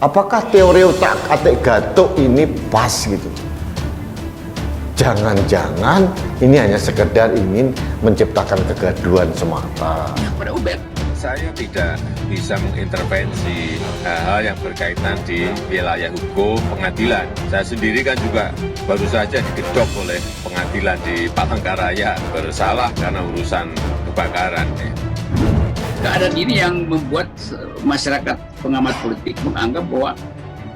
Apakah teori utak-atik Gatot ini pas gitu? Jangan-jangan ini hanya sekedar ingin menciptakan kegaduhan semata. Pada Ubed, saya tidak bisa mengintervensi hal-hal yang berkaitan di wilayah hukum pengadilan. Saya sendiri kan juga baru saja digedok oleh pengadilan di Palangkaraya bersalah karena urusan kebakaran. Keadaan ini yang membuat masyarakat pengamat politik menganggap bahwa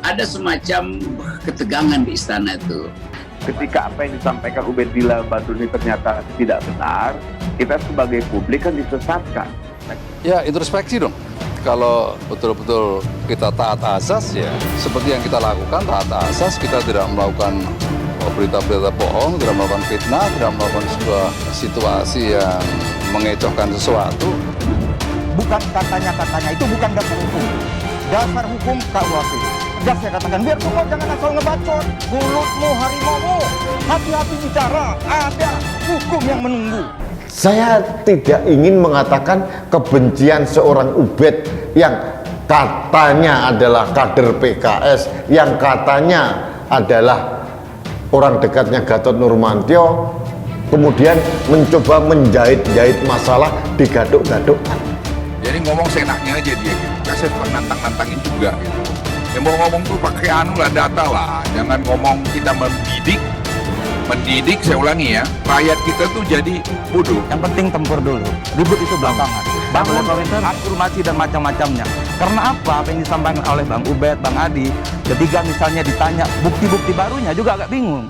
ada semacam ketegangan di istana itu. Ketika apa yang disampaikan Ubedillah Badrun ini ternyata tidak benar, kita sebagai publik kan disesatkan. Ya introspeksi dong. Kalau betul-betul kita taat asas ya seperti yang kita lakukan taat asas, kita tidak melakukan berita-berita bohong, tidak melakukan fitnah, tidak melakukan sebuah situasi yang mengecohkan sesuatu. Bukan katanya itu bukan dasar hukum. Dasar hukum KUHP. Tegas saya katakan, biar semua jangan asal ngebacot. Mulutmu harimaumu, hati-hati bicara, ada hukum yang menunggu. Saya tidak ingin mengatakan kebencian seorang Ubed yang katanya adalah kader PKS, yang katanya adalah orang dekatnya Gatot Nurmantio, kemudian mencoba menjahit-jahit masalah digaduk-gadukkan. Jadi ngomong seenaknya aja dia gitu. Kasih nantang-nantangin juga gitu. Yang mau ngomong tuh pakai data lah. Jangan ngomong kita mendidik, saya ulangi ya. Rakyat kita tuh jadi bodoh. Yang penting tempur dulu. Ribut itu belakangan. Bangun afirmasi dan macam-macamnya. Karena apa yang disampaikan oleh Bang Ubed, Bang Adi, ketika misalnya ditanya bukti-bukti barunya juga agak bingung.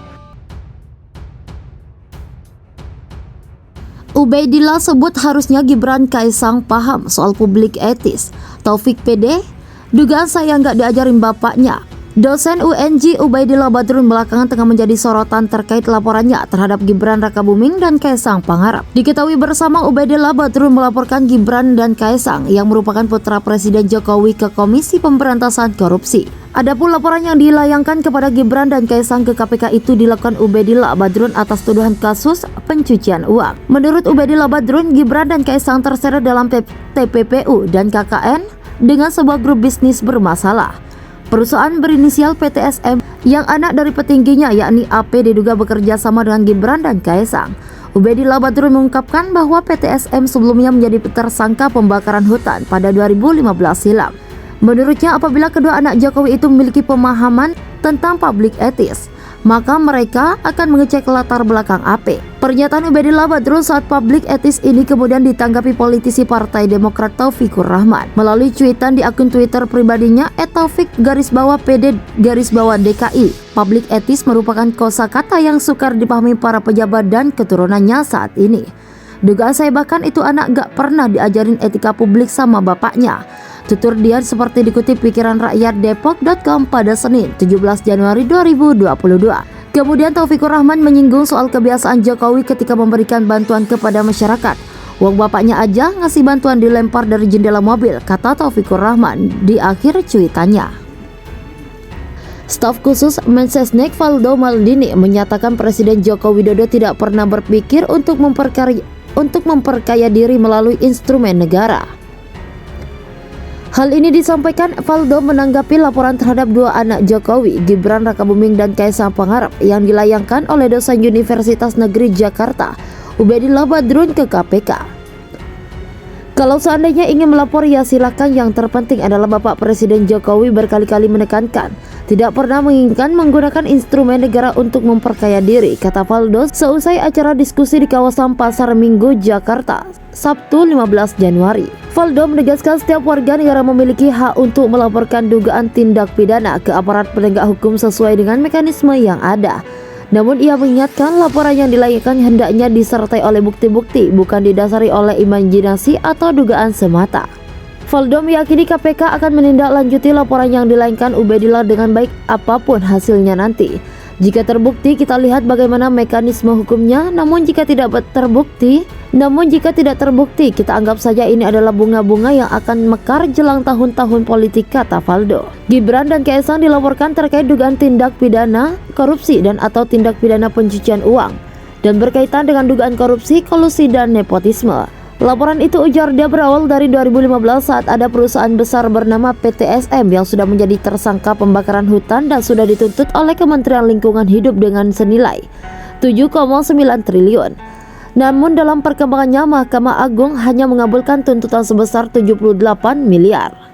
Ubaidillah sebut harusnya Gibran Kaisang paham soal publik etis. Taufik PD, dugaan saya nggak diajarin bapaknya. Dosen UNJ Ubaidillah Badrun belakangan tengah menjadi sorotan terkait laporannya terhadap Gibran Rakabuming dan Kaisang Pangarep. Diketahui bersama Ubaidillah Badrun melaporkan Gibran dan Kaisang yang merupakan putra Presiden Jokowi ke Komisi Pemberantasan Korupsi. Adapun laporan yang dilayangkan kepada Gibran dan Kaisang ke KPK itu dilakukan Ubaidillah Badrun atas tuduhan kasus pencucian uang. Menurut Ubaidillah Badrun, Gibran dan Kaisang terseret dalam TPPU dan KKN dengan sebuah grup bisnis bermasalah. Perusahaan berinisial PTSM yang anak dari petingginya yakni AP diduga bekerja sama dengan Gibran dan Kaisang. Ubaidillah Badrun mengungkapkan bahwa PTSM sebelumnya menjadi tersangka pembakaran hutan pada 2015 silam. Menurutnya apabila kedua anak Jokowi itu memiliki pemahaman tentang public ethics, maka mereka akan mengecek latar belakang AP. Pernyataan Ubaidillah Badrun saat public ethics ini kemudian ditanggapi politisi Partai Demokrat Taufikur Rahman melalui cuitan di akun Twitter pribadinya @taufik_PD_DKI. Public ethics merupakan kosakata yang sukar dipahami para pejabat dan keturunannya saat ini. Dugaan saya bahkan itu anak gak pernah diajarin etika publik sama bapaknya. Tutur dia seperti dikutip pikiran rakyat Depok.com pada Senin 17 Januari 2022. Kemudian Taufikur Rahman menyinggung soal kebiasaan Jokowi ketika memberikan bantuan kepada masyarakat. Wong bapaknya aja ngasih bantuan dilempar dari jendela mobil, kata Taufikur Rahman di akhir cuitannya. Staf khusus Mensesnek Valdo Maldini menyatakan Presiden Joko Widodo tidak pernah berpikir untuk memperkaya diri melalui instrumen negara. Hal ini disampaikan Valdo menanggapi laporan terhadap dua anak Jokowi, Gibran Rakabuming dan Kaisang Pangarep yang dilayangkan oleh dosen Universitas Negeri Jakarta, Ubaidillah Badrun ke KPK. Kalau seandainya ingin melapor ya silakan, yang terpenting adalah Bapak Presiden Jokowi berkali-kali menekankan tidak pernah menginginkan menggunakan instrumen negara untuk memperkaya diri, kata Valdo seusai acara diskusi di kawasan Pasar Minggu, Jakarta, Sabtu 15 Januari. Valdo menegaskan setiap warga negara memiliki hak untuk melaporkan dugaan tindak pidana ke aparat penegak hukum sesuai dengan mekanisme yang ada. Namun ia mengingatkan laporan yang dilayangkan hendaknya disertai oleh bukti-bukti, bukan didasari oleh imajinasi atau dugaan semata. Valdo meyakini KPK akan menindaklanjuti laporan yang dilayangkan Ubaidillah dengan baik apapun hasilnya nanti. Jika terbukti kita lihat bagaimana mekanisme hukumnya, namun jika tidak terbukti kita anggap saja ini adalah bunga-bunga yang akan mekar jelang tahun-tahun politik, kata Valdo. Gibran dan Kaisang dilaporkan terkait dugaan tindak pidana korupsi dan atau tindak pidana pencucian uang dan berkaitan dengan dugaan korupsi, kolusi dan nepotisme. Laporan itu, ujar dia, berawal dari 2015 saat ada perusahaan besar bernama PTSM yang sudah menjadi tersangka pembakaran hutan dan sudah dituntut oleh Kementerian Lingkungan Hidup dengan senilai 7,9 triliun. Namun dalam perkembangannya, Mahkamah Agung hanya mengabulkan tuntutan sebesar 78 miliar.